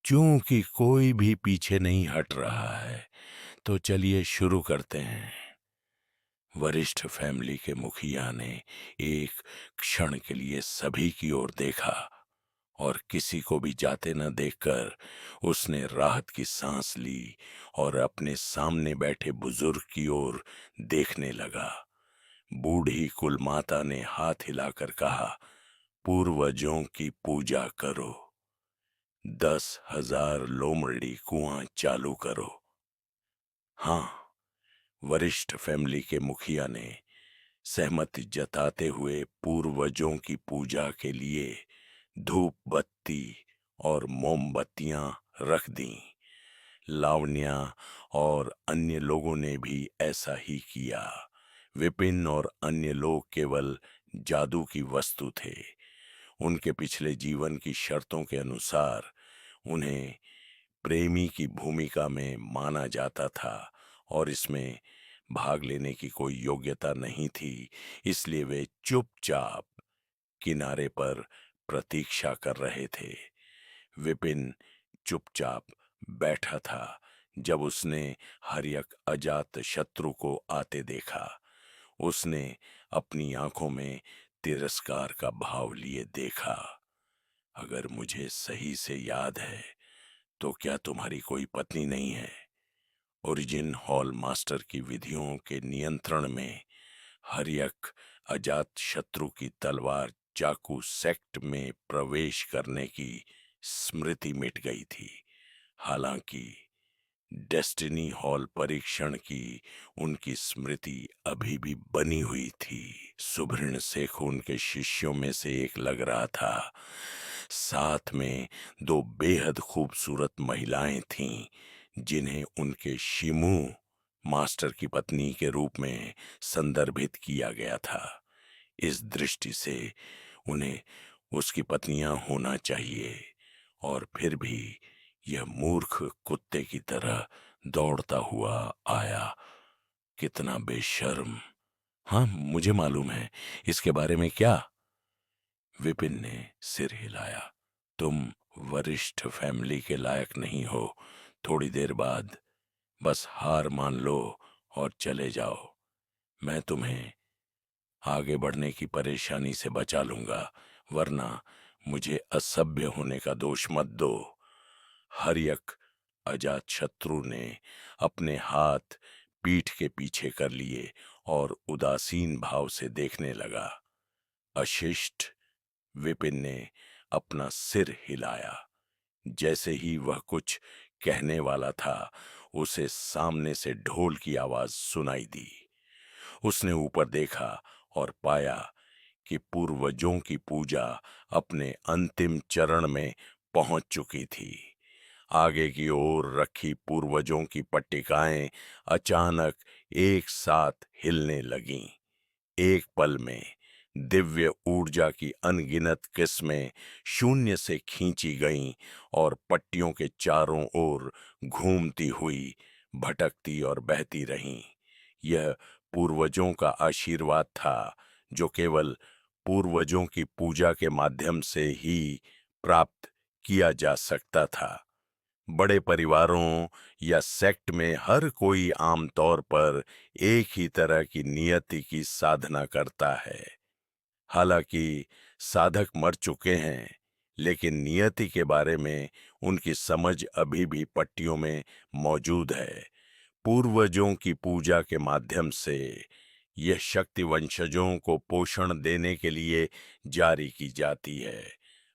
चूंकि कोई भी पीछे नहीं हट रहा है, तो चलिए शुरू करते हैं। वरिष्ठ फैमिली के मुखिया ने एक क्षण के लिए सभी की ओर देखा और किसी को भी जाते न देखकर उसने राहत की सांस ली और अपने सामने बैठे बुजुर्ग की ओर देखने लगा। बूढ़ी कुलमाता ने हाथ हिलाकर कहा, पूर्वजों की पूजा करो, 10,000 लोमड़ी कुआं चालू करो। हाँ, वरिष्ठ फैमिली के मुखिया ने सहमति जताते हुए पूर्वजों की पूजा के लिए धूप बत्ती और मोमबत्तियां रख दी। लावण्या और अन्य लोगों ने भी ऐसा ही किया। विपिन और अन्य लोग केवल जादू की वस्तु थे। उनके पिछले जीवन की शर्तों के अनुसार उन्हें प्रेमी की भूमिका में माना जाता था और इसमें भाग लेने की कोई योग्यता नहीं थी, इसलिए वे चुपचाप किनारे पर प्रतीक्षा कर रहे थे। विपिन चुपचाप बैठा था जब उसने हर्यक अजात शत्रु को आते देखा। उसने अपनी आंखों में तिरस्कार का भाव लिए देखा। अगर मुझे सही से याद है तो क्या तुम्हारी कोई पत्नी नहीं है? ओरिजिन हॉल मास्टर की विधियों के नियंत्रण में हर्यक अजात शत्रु की तलवार चाकू सेक्ट में प्रवेश करने की स्मृति मिट गई थी। हालांकि डेस्टिनी हॉल परीक्षण की उनकी स्मृति अभी भी बनी हुई थी। सुभृण शेख उनके शिष्यों में से एक लग रहा था। साथ में दो बेहद खूबसूरत महिलाएं थीं जिन्हें उनके शिमू मास्टर की पत्नी के रूप में संदर्भित किया गया था। इस दृष्टि से उन्हें उसकी पत्नियां होना चाहिए, और फिर भी यह मूर्ख कुत्ते की तरह दौड़ता हुआ आया। कितना बेशर्म। हाँ, मुझे मालूम है। इसके बारे में क्या? विपिन ने सिर हिलाया। तुम वरिष्ठ फैमिली के लायक नहीं हो। थोड़ी देर बाद बस हार मान लो और चले जाओ। मैं तुम्हें आगे बढ़ने की परेशानी से बचा लूंगा, वरना मुझे असभ्य होने का दोष मत दो। हर्यक अजात शत्रु ने अपने हाथ पीठ के पीछे कर लिए और उदासीन भाव से देखने लगा। अशिष्ट। विपिन ने अपना सिर हिलाया। जैसे ही वह कुछ कहने वाला था, उसे सामने से ढोल की आवाज सुनाई दी। उसने ऊपर देखा और पाया कि पूर्वजों की पूजा अपने अंतिम चरण में पहुंच चुकी थी। आगे की ओर रखी पूर्वजों की पट्टिकाएं अचानक एक साथ हिलने लगीं। एक पल में दिव्य ऊर्जा की अनगिनत किस्में शून्य से खींची गईं और पट्टियों के चारों ओर घूमती हुई भटकती और बहती रहीं। यह पूर्वजों का आशीर्वाद था, जो केवल पूर्वजों की पूजा के माध्यम से ही प्राप्त किया जा सकता था। बड़े परिवारों या सेक्ट में हर कोई आमतौर पर एक ही तरह की नियति की साधना करता है। हालांकि साधक मर चुके हैं, लेकिन नियति के बारे में उनकी समझ अभी भी पट्टियों में मौजूद है। पूर्वजों की पूजा के माध्यम से यह शक्ति वंशजों को पोषण देने के लिए जारी की जाती है।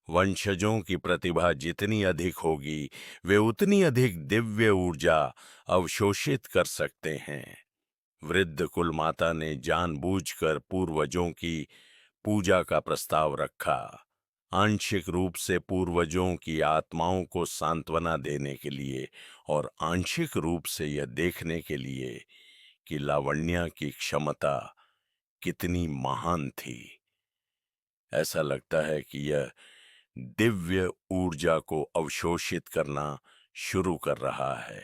वंशजों की प्रतिभा जितनी अधिक होगी, वे उतनी अधिक दिव्य ऊर्जा अवशोषित कर सकते हैं। वृद्ध कुलमाता ने जानबूझकर पूर्वजों की पूजा का प्रस्ताव रखा, आंशिक रूप से पूर्वजों की आत्माओं को सांत्वना देने के लिए और आंशिक रूप से यह देखने के लिए कि लावण्या की क्षमता कितनी महान थी। ऐसा लगता है कि यह दिव्य ऊर्जा को अवशोषित करना शुरू कर रहा है।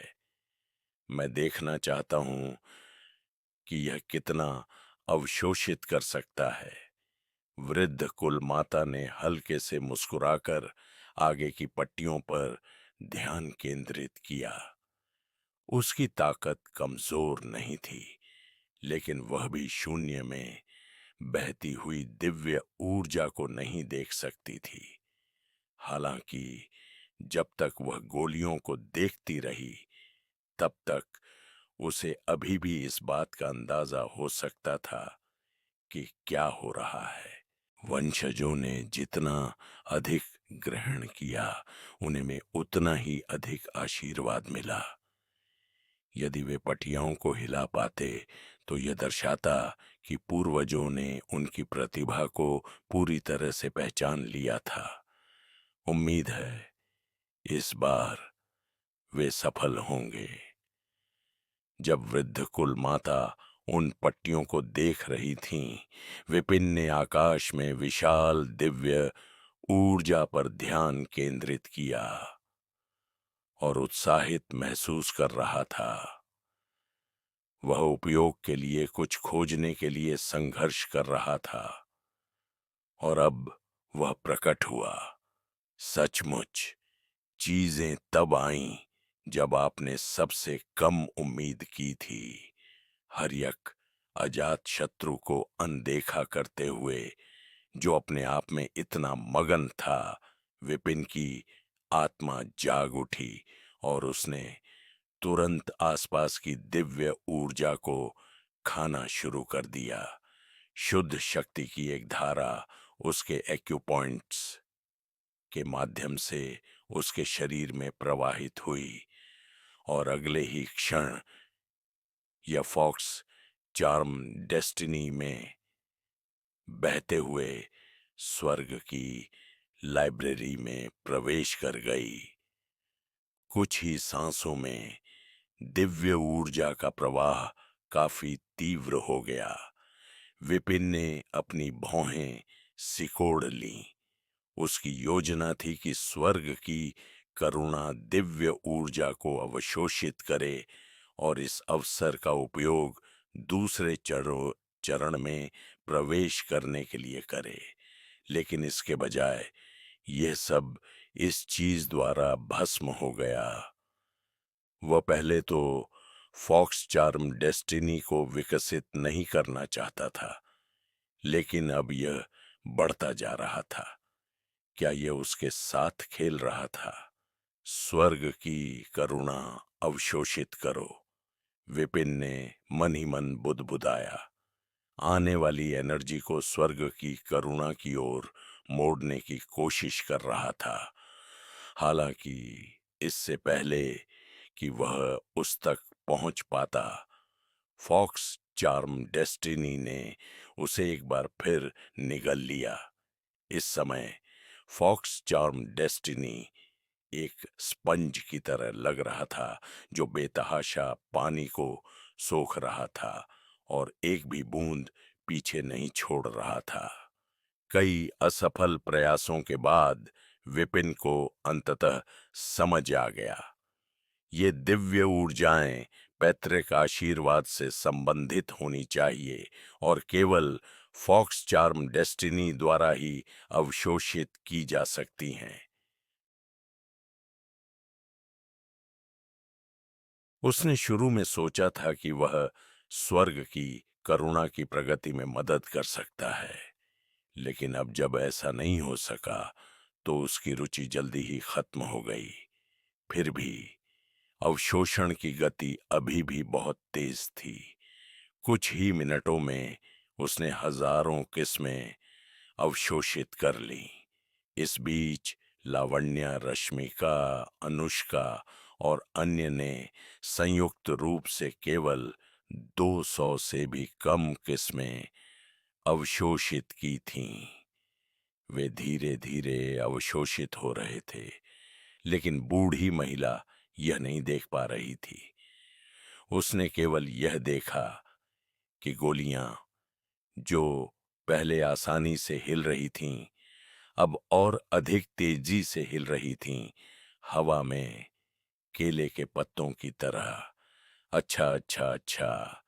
मैं देखना चाहता हूं कि यह कितना अवशोषित कर सकता है। वृद्ध कुल माता ने हल्के से मुस्कुराकर आगे की पट्टियों पर ध्यान केंद्रित किया। उसकी ताकत कमजोर नहीं थी, लेकिन वह भी शून्य में बहती हुई दिव्य ऊर्जा को नहीं देख सकती थी। हालांकि जब तक वह गोलियों को देखती रही, तब तक उसे अभी भी इस बात का अंदाजा हो सकता था कि क्या हो रहा है। वंशजों ने जितना अधिक ग्रहण किया, उन्हें में उतना ही अधिक आशीर्वाद मिला। यदि वे पटियाओं को हिला पाते तो यह दर्शाता कि पूर्वजों ने उनकी प्रतिभा को पूरी तरह से पहचान लिया था। उम्मीद है इस बार वे सफल होंगे। जब वृद्ध कुल माता उन पट्टियों को देख रही थीं, विपिन ने आकाश में विशाल दिव्य ऊर्जा पर ध्यान केंद्रित किया और उत्साहित महसूस कर रहा था। वह उपयोग के लिए कुछ खोजने के लिए संघर्ष कर रहा था, और अब वह प्रकट हुआ। सचमुच चीजें तब आईं जब आपने सबसे कम उम्मीद की थी। हर्यक अजात शत्रु को अनदेखा करते हुए, जो अपने आप में इतना मगन था, विपिन की आत्मा जाग उठी और उसने तुरंत आसपास की दिव्य ऊर्जा को खाना शुरू कर दिया। शुद्ध शक्ति की एक धारा उसके एक्यूपॉइंट्स के माध्यम से उसके शरीर में प्रवाहित हुई, और अगले ही क्षण यह फॉक्स चार्म डेस्टिनी में बहते हुए स्वर्ग की लाइब्रेरी में प्रवेश कर गई। कुछ ही सांसों में दिव्य ऊर्जा का प्रवाह काफी तीव्र हो गया। विपिन ने अपनी भौहें सिकोड़ लीं। उसकी योजना थी कि स्वर्ग की करुणा दिव्य ऊर्जा को अवशोषित करे और इस अवसर का उपयोग दूसरे चरण में प्रवेश करने के लिए करे। लेकिन इसके बजाय यह सब इस चीज द्वारा भस्म हो गया। वह पहले तो फॉक्स चार्म डेस्टिनी को विकसित नहीं करना चाहता था, लेकिन अब यह बढ़ता जा रहा था। क्या यह उसके साथ खेल रहा था? स्वर्ग की करुणा अवशोषित करो, विपिन ने मन ही मन बुदबुदाया। आने वाली एनर्जी को स्वर्ग की करुणा की ओर मोड़ने की कोशिश कर रहा था। हालांकि इससे पहले कि वह उस तक पहुंच पाता, फॉक्स चार्म डेस्टिनी ने उसे एक बार फिर निगल लिया। इस समय फॉक्स चार्म डेस्टिनी एक स्पंज की तरह लग रहा था, जो बेतहाशा पानी को सोख रहा था और एक भी बूंद पीछे नहीं छोड़ रहा था। कई असफल प्रयासों के बाद विपिन को अंततः समझ आ गया। ये दिव्य ऊर्जाएं पैतृक आशीर्वाद से संबंधित होनी चाहिए और केवल फॉक्स चार्म डेस्टिनी द्वारा ही अवशोषित की जा सकती हैं। उसने शुरू में सोचा था कि वह स्वर्ग की करुणा की प्रगति में मदद कर सकता है, लेकिन अब जब ऐसा नहीं हो सका तो उसकी रुचि जल्दी ही खत्म हो गई। फिर भी अवशोषण की गति अभी भी बहुत तेज थी। कुछ ही मिनटों में उसने हजारों किस्में अवशोषित कर ली। इस बीच लावण्या, रश्मिका, अनुष्का और अन्य ने संयुक्त रूप से केवल 200 से भी कम किस्में अवशोषित की थीं। वे धीरे धीरे अवशोषित हो रहे थे, लेकिन बूढ़ी महिला यह नहीं देख पा रही थी। उसने केवल यह देखा कि गोलियां, जो पहले आसानी से हिल रही थीं, अब और अधिक तेजी से हिल रही थीं, हवा में केले के पत्तों की तरह। अच्छा अच्छा अच्छा।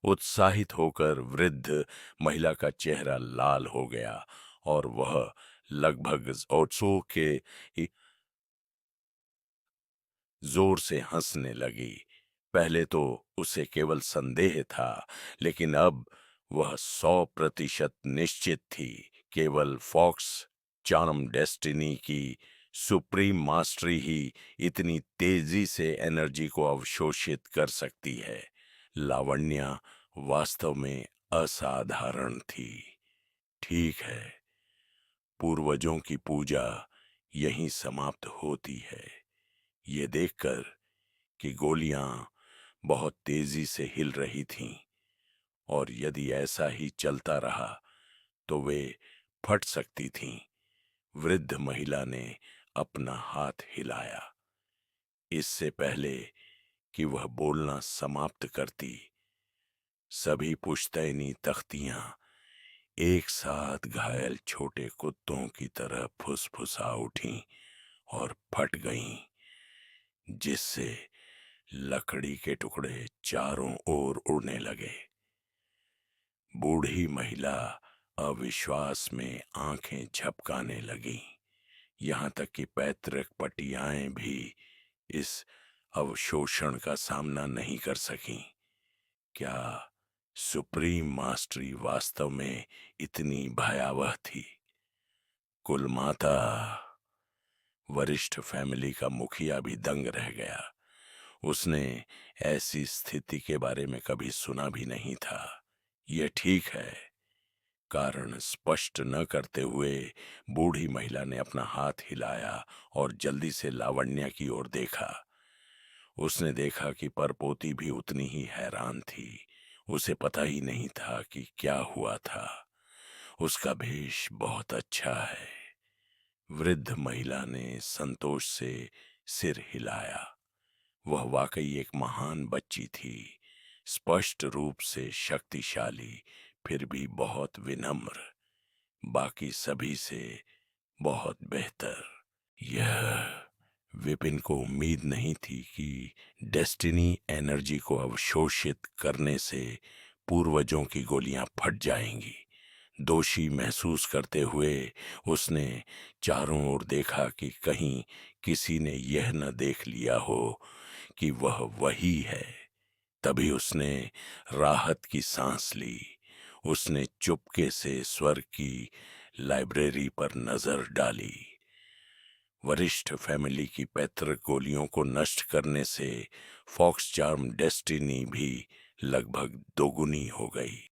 उत्साहित होकर वृद्ध महिला का चेहरा लाल हो गया और वह लगभग 100 के जोर से हंसने लगी। पहले तो उसे केवल संदेह था, लेकिन अब वह 100% निश्चित थी। केवल फॉक्स चार्म डेस्टिनी की सुप्रीम मास्टरी ही इतनी तेजी से एनर्जी को अवशोषित कर सकती है। लावण्या वास्तव में असाधारण थी। ठीक है, पूर्वजों की पूजा यहीं समाप्त होती है। ये देखकर कि गोलियां बहुत तेजी से हिल रही थीं और यदि ऐसा ही चलता रहा तो वे फट सकती थीं, वृद्ध महिला ने अपना हाथ हिलाया। इससे पहले कि वह बोलना समाप्त करती, सभी पुश्तैनी तख्तियां एक साथ घायल छोटे कुत्तों की तरह फुसफुसा उठीं और फट गईं, जिससे लकड़ी के टुकड़े चारों ओर उड़ने लगे। बूढ़ी महिला अविश्वास में आंखें झपकाने लगी। यहां तक कि पैतृक पटियाएं भी इस अवशोषण का सामना नहीं कर सकीं। क्या सुप्रीम मास्टरी वास्तव में इतनी भयावह थी? कुलमाता, वरिष्ठ फैमिली का मुखिया भी दंग रह गया। उसने ऐसी स्थिति के बारे में कभी सुना भी नहीं था। यह ठीक है, कारण स्पष्ट न करते हुए बूढ़ी महिला ने अपना हाथ हिलाया और जल्दी से लावण्या की ओर देखा। उसने देखा कि परपोती भी उतनी ही हैरान थी। उसे पता ही नहीं था कि क्या हुआ था। उसका भेष बहुत अच्छा है। वृद्ध महिला ने संतोष से सिर हिलाया। वह वाकई एक महान बच्ची थी, स्पष्ट रूप से शक्तिशाली, फिर भी बहुत विनम्र, बाकी सभी से बहुत बेहतर। यह विपिन को उम्मीद नहीं थी कि डेस्टिनी एनर्जी को अवशोषित करने से पूर्वजों की गोलियां फट जाएंगी। दोषी महसूस करते हुए उसने चारों ओर देखा कि कहीं किसी ने यह न देख लिया हो कि वह वही है। तभी उसने राहत की सांस ली। उसने चुपके से स्वर्ग की लाइब्रेरी पर नजर डाली। वरिष्ठ फैमिली की पैतृक गोलियों को नष्ट करने से फॉक्स चार्म डेस्टिनी भी लगभग दोगुनी हो गई।